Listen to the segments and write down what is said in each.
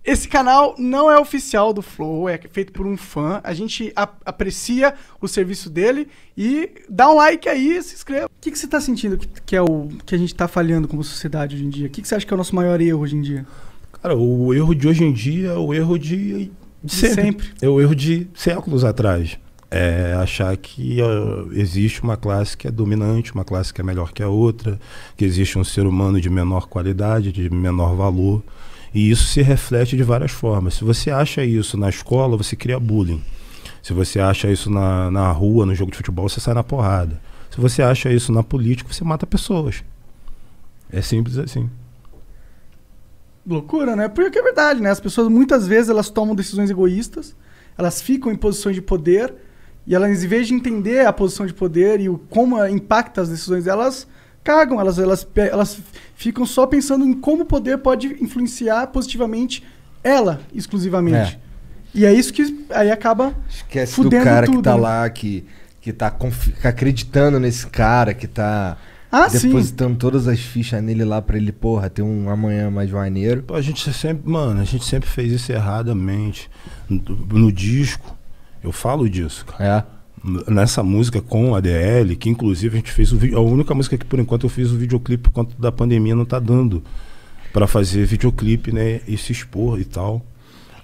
Esse canal não é oficial do Flow, é feito por um fã. A gente aprecia o serviço dele e dá um like aí, se inscreva. O que você tá sentindo que é o que a gente tá falhando como sociedade hoje em dia? O que você acha que é o nosso maior erro hoje em dia? Cara, o erro de hoje em dia é o erro de sempre. É o erro de séculos atrás. É achar que existe uma classe que é dominante, uma classe que é melhor que a outra, que existe um ser humano de menor qualidade, de menor valor. E isso se reflete de várias formas. Se você acha isso na escola, você cria bullying. Se você acha isso na rua, no jogo de futebol, você sai na porrada. Se você acha isso na política, você mata pessoas. É simples assim. Loucura, né? Porque é verdade, né? As pessoas muitas vezes elas tomam decisões egoístas, elas ficam em posições de poder e elas, em vez de entender a posição de poder e como impacta as decisões delas, cagam, elas ficam só pensando em como o poder pode influenciar positivamente ela, exclusivamente. E é isso que aí acaba esquece fudendo do cara tudo, que tá né? lá, que tá acreditando nesse cara, que tá depositando todas as fichas nele lá pra ele, porra, ter um amanhã mais maneiro. A gente sempre fez isso erradamente. No disco, eu falo disso, cara. Nessa música com a ADL, que inclusive a gente fez o vídeo, a única música que por enquanto eu fiz o videoclipe por conta da pandemia não tá dando para fazer videoclipe, né, e se expor e tal.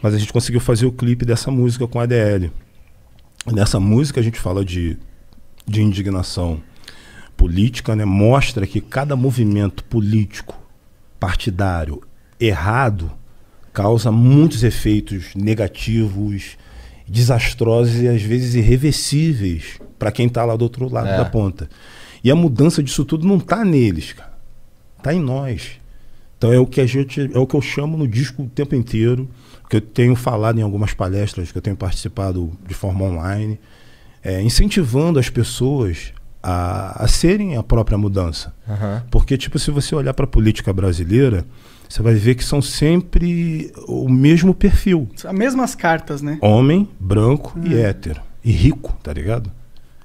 Mas a gente conseguiu fazer o clipe dessa música com a ADL. Nessa música a gente fala de indignação política, né, mostra que cada movimento político partidário errado causa muitos efeitos negativos, desastrosos e às vezes irreversíveis para quem tá lá do outro lado da ponta. E a mudança disso tudo não tá neles, cara. Tá em nós. Então é o que eu chamo no disco o tempo inteiro, que eu tenho falado em algumas palestras, que eu tenho participado de forma online, incentivando as pessoas a serem a própria mudança. Porque, tipo, se você olhar para a política brasileira, você vai ver que são sempre o mesmo perfil. As mesmas cartas, né? Homem, branco e hétero. E rico, tá ligado?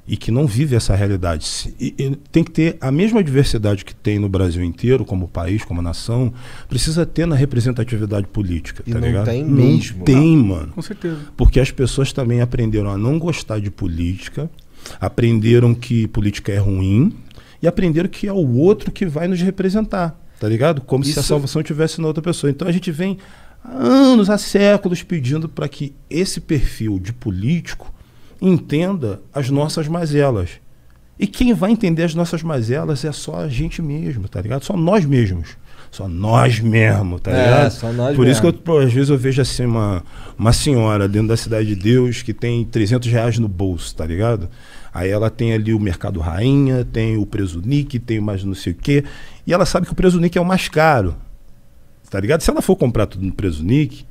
E que não vive essa realidade. E tem que ter a mesma diversidade que tem no Brasil inteiro, como país, como nação, precisa ter na representatividade política, tá ligado? Não tem mesmo. Não tem, mano. Com certeza. Porque as pessoas também aprenderam a não gostar de política, aprenderam que política é ruim e aprenderam que é o outro que vai nos representar. Tá ligado? Como se a salvação estivesse na outra pessoa. Então a gente vem há anos, há séculos pedindo para que esse perfil de político entenda as nossas mazelas. E quem vai entender as nossas mazelas é só a gente mesmo, tá ligado? Só nós mesmos. Só nós mesmos, tá ligado? Só nós Por mesmo. isso que às vezes eu vejo assim uma senhora dentro da Cidade de Deus que tem R$300 no bolso, tá ligado? Aí ela tem ali o Mercado Rainha, tem o Presunic, tem mais não sei o quê. E ela sabe que o Presunic é o mais caro, tá ligado? Se ela for comprar tudo no Presunic,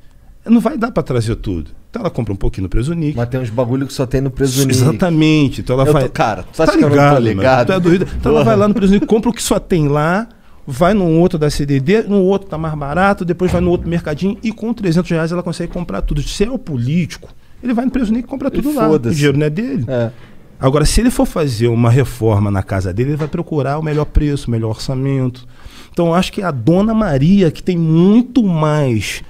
não vai dar pra trazer tudo. Então ela compra um pouquinho no Presunic. Mas tem uns bagulho que só tem no Presunic. Exatamente. Então ela vai... Cara, tu tá acha que eu não tô ligado? Tu é doido? Então ela vai lá no Presunic, compra o que só tem lá, vai num outro da CDD, no outro tá mais barato, depois vai no outro mercadinho e com R$300 ela consegue comprar tudo. Se é o político, ele vai no Presunic e compra tudo lá. O dinheiro não é dele. Agora, se ele for fazer uma reforma na casa dele, ele vai procurar o melhor preço, o melhor orçamento. Então, eu acho que a Dona Maria, que tem muito mais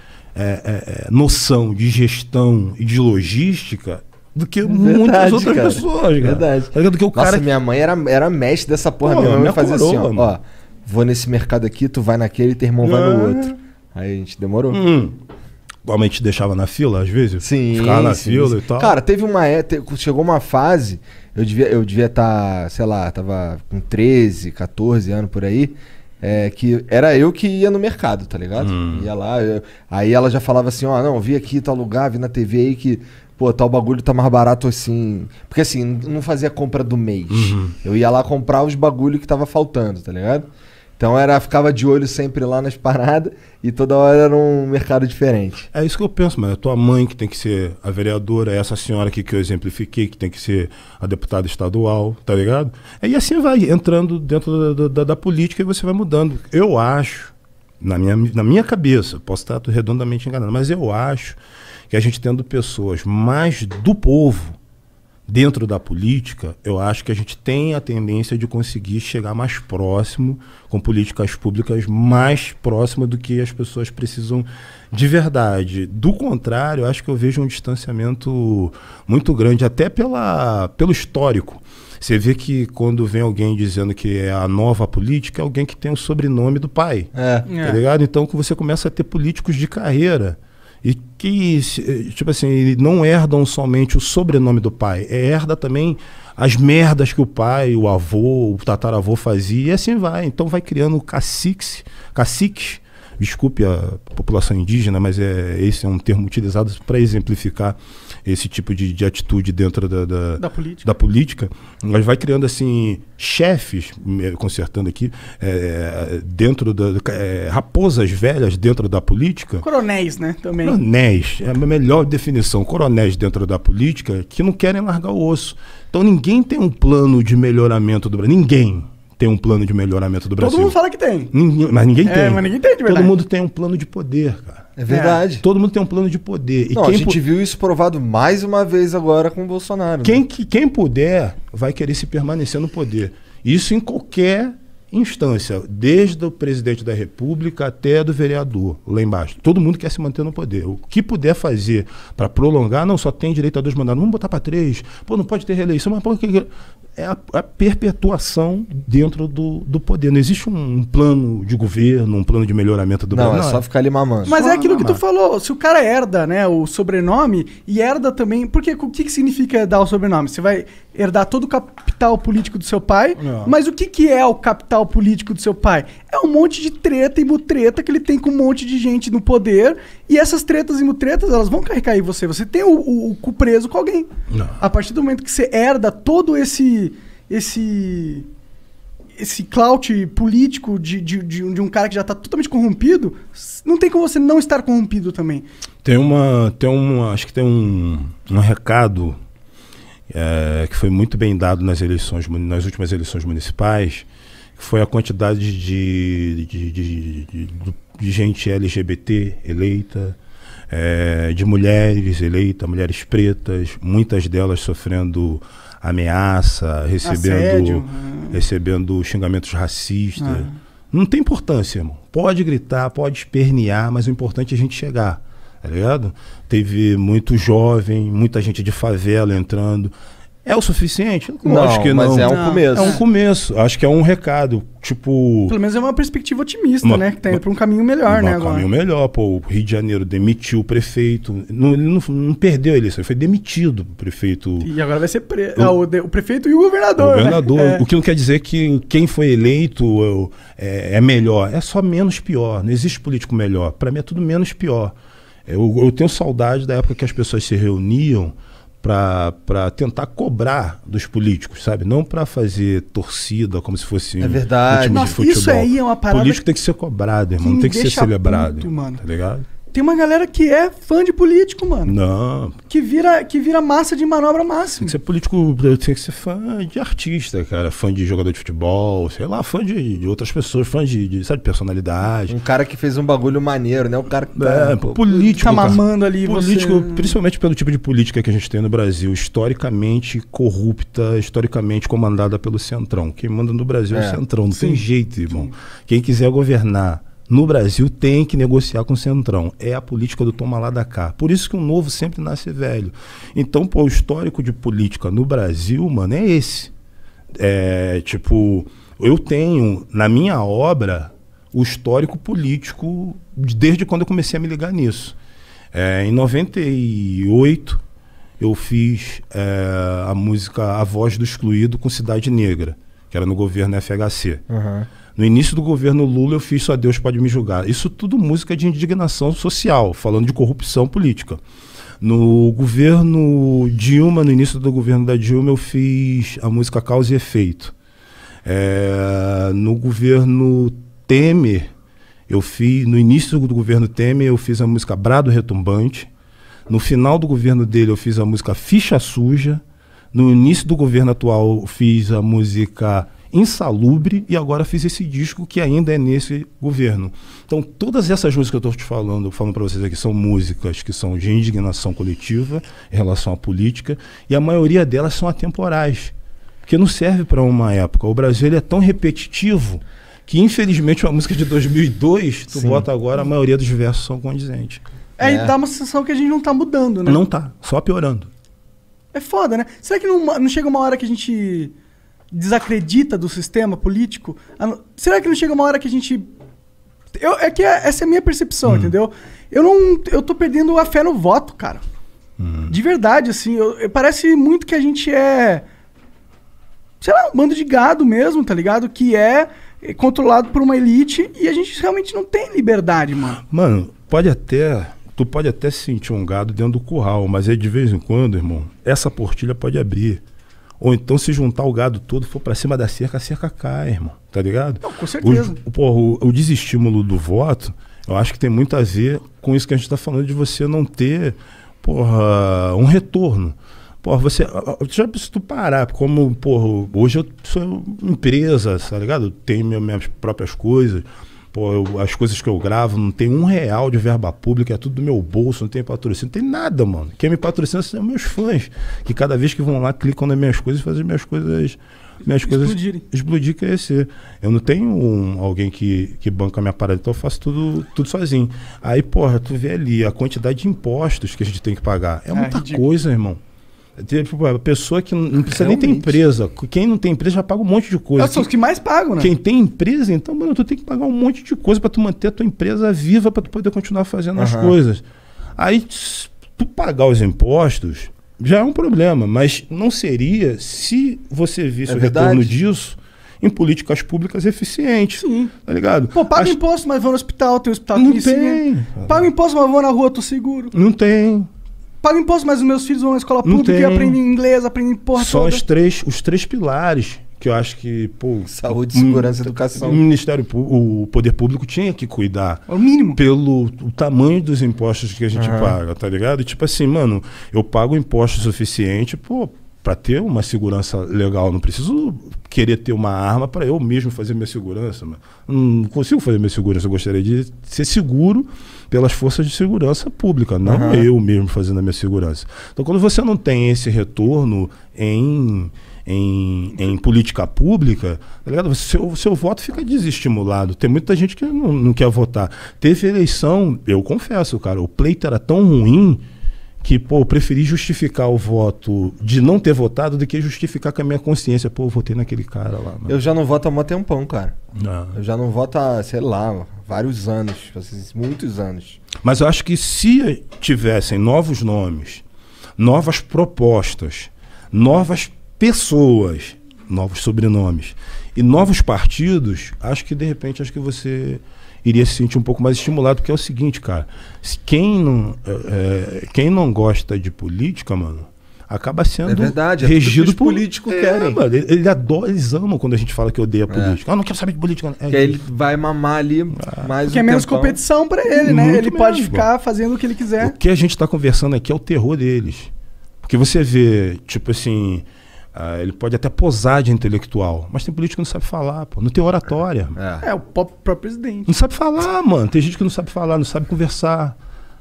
noção de gestão e de logística do que muitas outras pessoas, cara. Verdade. Do que o cara... Nossa, minha mãe era mestre dessa porra. Pô, minha mãe fazia coroa, assim, ó, vou nesse mercado aqui, tu vai naquele e teu irmão vai no outro. Aí a gente demorou. Como a gente deixava na fila, às vezes? Sim. Ficava na fila e tal. Cara, teve chegou uma fase, eu devia estar, sei lá, tava com 13, 14 anos por aí, que era eu que ia no mercado, tá ligado? Ia lá, aí ela já falava assim, não, vi aqui tal lugar, vi na TV aí que, pô, tal bagulho tá mais barato assim. Porque assim, não fazia compra do mês. Eu ia lá comprar os bagulho que tava faltando, tá ligado? Então ficava de olho sempre lá nas paradas e toda hora era um mercado diferente. É isso que eu penso, mas é a tua mãe que tem que ser a vereadora, é essa senhora aqui que eu exemplifiquei, que tem que ser a deputada estadual, tá ligado? E assim vai entrando dentro da política e você vai mudando. Eu acho, na minha cabeça, posso estar redondamente enganado, mas eu acho que a gente tendo pessoas mais do povo, dentro da política, eu acho que a gente tem a tendência de conseguir chegar mais próximo, com políticas públicas mais próximas do que as pessoas precisam de verdade. Do contrário, eu acho que eu vejo um distanciamento muito grande, até pelo histórico. Você vê que quando vem alguém dizendo que é a nova política, é alguém que tem o sobrenome do pai. Tá ligado? Então que você começa a ter políticos de carreira e que, tipo assim, não herdam somente o sobrenome do pai, herda também as merdas que o pai, o avô, o tataravô fazia, e assim vai. Então vai criando caciques, desculpe a população indígena, mas esse é um termo utilizado para exemplificar esse tipo de atitude dentro da política. Mas vai criando assim chefes, consertando aqui, dentro raposas velhas dentro da política. Coronéis, né? Também. Coronéis, é a melhor definição. Coronéis dentro da política que não querem largar o osso. Então ninguém tem um plano de melhoramento do Brasil. Ninguém tem um plano de melhoramento do Brasil. Todo mundo fala que tem. Mas ninguém tem. Mas ninguém tem de verdade. Todo mundo tem um plano de poder, cara. É verdade. Todo mundo tem um plano de poder. E a gente viu isso provado mais uma vez agora com o Bolsonaro. Quem puder vai querer se permanecer no poder. Isso em qualquer instância, desde o presidente da República até do vereador, lá embaixo. Todo mundo quer se manter no poder. O que puder fazer para prolongar, não, só tem direito a 2 mandatos. Vamos botar para 3. Pô, não pode ter reeleição, mas é a perpetuação dentro do poder. Não existe um plano de governo, um plano de melhoramento do Brasil. Não, é só ficar ali mamando. Mas é aquilo que tu falou, se o cara herda, né, o sobrenome, e herda também, porque o que significa herdar o sobrenome? Você vai herdar todo o capital político do seu pai, mas o que é o capital político do seu pai? É um monte de treta e mutreta que ele tem com um monte de gente no poder, e essas tretas e mutretas, elas vão carregar em você. Você tem o cu preso com alguém. Não. A partir do momento que você herda todo esse clout político de um cara que já está totalmente corrompido, não tem como você não estar corrompido também. Acho que tem um recado que foi muito bem dado nas últimas eleições municipais, que foi a quantidade de gente LGBT eleita, de mulheres eleitas, mulheres pretas, muitas delas sofrendo ameaça, recebendo xingamentos racistas. Não tem importância, irmão. Pode gritar, pode espernear, mas o importante é a gente chegar, tá ligado? Teve muito jovem, muita gente de favela entrando. É o suficiente? Lógico que não. Mas é um começo. É um começo. Acho que é um recado. Tipo. Pelo menos é uma perspectiva otimista, né? Que tá indo pra um caminho melhor, né? Um caminho melhor. Pô, o Rio de Janeiro demitiu o prefeito. Ele não perdeu a eleição, ele foi demitido o prefeito. E agora vai ser o prefeito e o governador. O governador. Né? O que não quer dizer que quem foi eleito é melhor. É só menos pior. Não existe político melhor. Pra mim é tudo menos pior. Eu tenho saudade da época que as pessoas se reuniam para tentar cobrar dos políticos, sabe? Não para fazer torcida como se fosse um time de futebol. Isso aí é uma parada. O político tem que ser cobrado, irmão. Não tem que ser celebrado. Puto, mano. Tá ligado? Tem uma galera que é fã de político, mano. Não. Que vira massa de manobra máxima. Tem que ser político, tem que ser fã de artista, cara. Fã de jogador de futebol, sei lá, fã de outras pessoas, fã de sabe, personalidade. Um cara que fez um bagulho maneiro, né? O cara que político. Tá mamando ali político, principalmente pelo tipo de política que a gente tem no Brasil, historicamente corrupta, historicamente comandada pelo Centrão. Quem manda no Brasil é o Centrão, não tem jeito, irmão. Sim. Quem quiser governar no Brasil tem que negociar com o Centrão. É a política do toma lá da cá. Por isso que o novo sempre nasce velho. Então, pô, o histórico de política no Brasil, mano, é esse. Tipo, eu tenho na minha obra o histórico político desde quando eu comecei a me ligar nisso. Em 98, eu fiz a música A Voz do Excluído com Cidade Negra, que era no governo FHC. No início do governo Lula eu fiz Só Deus Pode Me Julgar. Isso tudo música de indignação social, falando de corrupção política. No governo Dilma, no início do governo da Dilma, eu fiz a música Causa e Efeito. No governo Temer, no início do governo Temer, eu fiz a música Brado Retumbante. No final do governo dele, eu fiz a música Ficha Suja. No início do governo atual, eu fiz a música insalubre e agora fiz esse disco que ainda é nesse governo. Então, todas essas músicas que eu estou te falando para vocês aqui, são músicas que são de indignação coletiva em relação à política, e a maioria delas são atemporais, porque não serve para uma época. O Brasil ele é tão repetitivo que, infelizmente, uma música de 2002, tu bota agora, a maioria dos versos são condizentes. E dá uma sensação que a gente não tá mudando, né? Não tá, só piorando. É foda, né? Será que não chega uma hora que a gente desacredita do sistema político? Será que não chega uma hora que a gente... essa é a minha percepção, entendeu? Eu tô perdendo a fé no voto, cara. De verdade, assim. Parece muito que a gente é... sei lá, um bando de gado mesmo, tá ligado? Que é controlado por uma elite e a gente realmente não tem liberdade, mano. Mano, tu pode até sentir um gado dentro do curral, mas aí de vez em quando, irmão, essa portilha pode abrir. Ou então, se juntar o gado todo, for pra cima da cerca, a cerca cai, irmão. Tá ligado? Não, com certeza. O desestímulo do voto, eu acho que tem muito a ver com isso que a gente tá falando de você não ter, um retorno. Já se tu parar, como, hoje eu sou empresa, tá ligado? Eu tenho minhas próprias coisas. As coisas que eu gravo, não tem R$1 de verba pública, é tudo do meu bolso, não tem patrocínio, não tem nada, mano. Quem me patrocina são meus fãs, que cada vez que vão lá, clicam nas minhas coisas e fazem minhas coisas explodir, crescer. Eu não tenho alguém que banca a minha parada, então eu faço tudo sozinho. Aí, tu vê ali a quantidade de impostos que a gente tem que pagar. É muita coisa, irmão. A pessoa que não precisa nem ter empresa. Quem não tem empresa já paga um monte de coisa. São os que mais pagam, né? Quem tem empresa, então, mano, tu tem que pagar um monte de coisa pra tu manter a tua empresa viva, pra tu poder continuar fazendo as coisas. Aí, tu pagar os impostos já é um problema, mas não seria se você visse o retorno disso em políticas públicas eficientes. Sim. Tá ligado? Paga imposto, mas vou no hospital, tem um hospital não tem. Paga imposto, mas vou na rua, tô seguro. Não tem. Pago imposto, mas os meus filhos vão na escola pública e aprendem inglês, aprendem porra São toda. Os três pilares que eu acho que, saúde, segurança e educação. O poder público tinha que cuidar. É o mínimo. Pelo tamanho dos impostos que a gente paga, tá ligado? E tipo assim, mano, eu pago imposto suficiente, pra ter uma segurança legal. Não preciso querer ter uma arma para eu mesmo fazer minha segurança. Mano. Não consigo fazer minha segurança. Eu gostaria de ser seguro pelas forças de segurança pública, não eu mesmo fazendo a minha segurança. Então, quando você não tem esse retorno em política pública, tá ligado? Seu voto fica desestimulado. Tem muita gente que não quer votar. Teve eleição, eu confesso, cara, o pleito era tão ruim que, eu preferi justificar o voto de não ter votado do que justificar com a minha consciência. Eu votei naquele cara lá. Mano. Eu já não voto há um tempão, cara. Não. Eu já não voto há, sei lá, vários anos, muitos anos. Mas eu acho que se tivessem novos nomes, novas propostas, novas pessoas, novos sobrenomes e novos partidos, acho que de repente você iria se sentir um pouco mais estimulado, porque é o seguinte, cara, quem não gosta de política, mano, acaba sendo regido por políticos querem. Mano, eles amam quando a gente fala que odeia política. Não quero saber de política. Que aí ele vai mamar ali mais porque é menos competição pra ele, né? Muito ele menos, pode ficar fazendo o que ele quiser. O que a gente tá conversando aqui é o terror deles. Porque você vê, tipo assim, ele pode até posar de intelectual, mas tem político que não sabe falar, não tem oratória. O próprio presidente. Não sabe falar, mano. Tem gente que não sabe falar, não sabe conversar,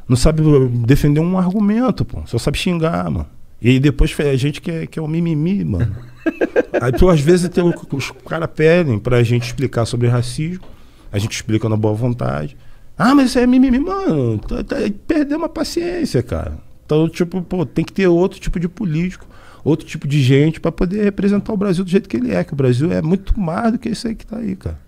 não sabe defender um argumento, só sabe xingar, mano. E aí depois a gente que é o mimimi, mano. Aí às vezes os caras pedem pra gente explicar sobre racismo, a gente explica na boa vontade. Mas isso é mimimi, mano. Perdeu uma paciência, cara. Então, tipo, tem que ter outro tipo de político, outro tipo de gente para poder representar o Brasil do jeito que ele é. Que o Brasil é muito mais do que isso aí que tá aí, cara.